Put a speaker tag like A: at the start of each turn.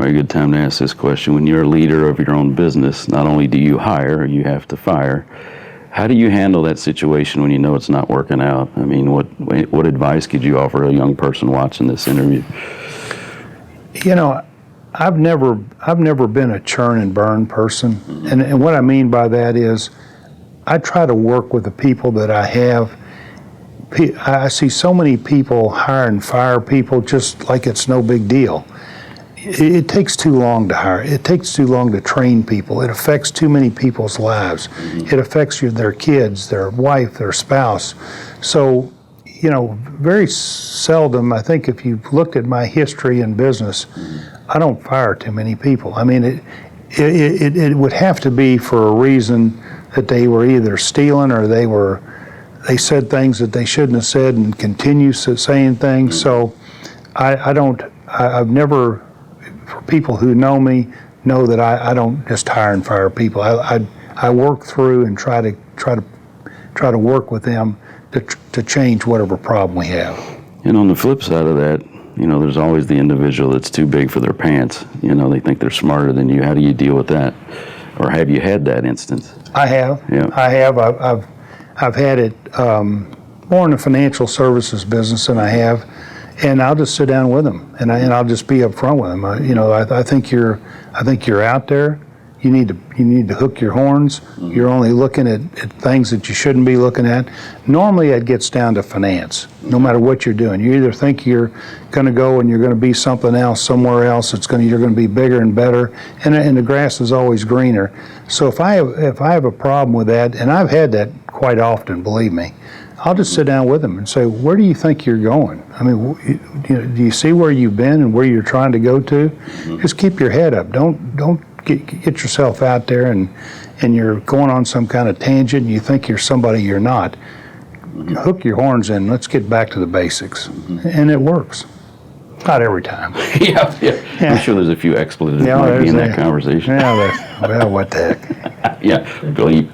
A: probably a good time to ask this question. When you're a leader of your own business, not only do you hire, you have to fire. How do you handle that situation when you know it's not working out? I mean, what advice could you offer a young person watching this interview?
B: You know, I've never been a churn and burn person, and what I mean by that is, I try to work with the people that I have. I see so many people hire and fire people just like it's no big deal. It takes too long to hire. It takes too long to train people. It affects too many people's lives. It affects their kids, their wife, their spouse. So, you know, very seldom, I think if you've looked at my history in business, I don't fire too many people. I mean, it would have to be for a reason that they were either stealing or they said things that they shouldn't have said and continue saying things. So I've never, for people who know me, know that I don't just hire and fire people. I work through and try to work with them to change whatever problem we have.
A: And on the flip side of that, you know, there's always the individual that's too big for their pants. You know, they think they're smarter than you. How do you deal with that? Or have you had that instance?
B: I have.
A: Yeah.
B: I have. I've had it more in the financial services business than I have, and I'll just sit down with them and I'll just be upfront with them. I think you're out there. You need to hook your horns. You're only looking at things that you shouldn't be looking at. Normally, it gets down to finance. No matter what you're doing, you either think you're going to go and you're going to be something else somewhere else. You're going to be bigger and better, and the grass is always greener. So if I have a problem with that, and I've had that quite often, believe me, I'll just sit down with them and say, where do you think you're going? I mean, do you see where you've been and where you're trying to go to? Just keep your head up. Don't get yourself out there and you're going on some kind of tangent and you think you're somebody you're not. Hook your horns in. Let's get back to the basics. And it works. Not every time.
A: Yeah. I'm sure there's a few expletives might be in that conversation.
B: Yeah, well, what the heck.
A: Yeah, bleep.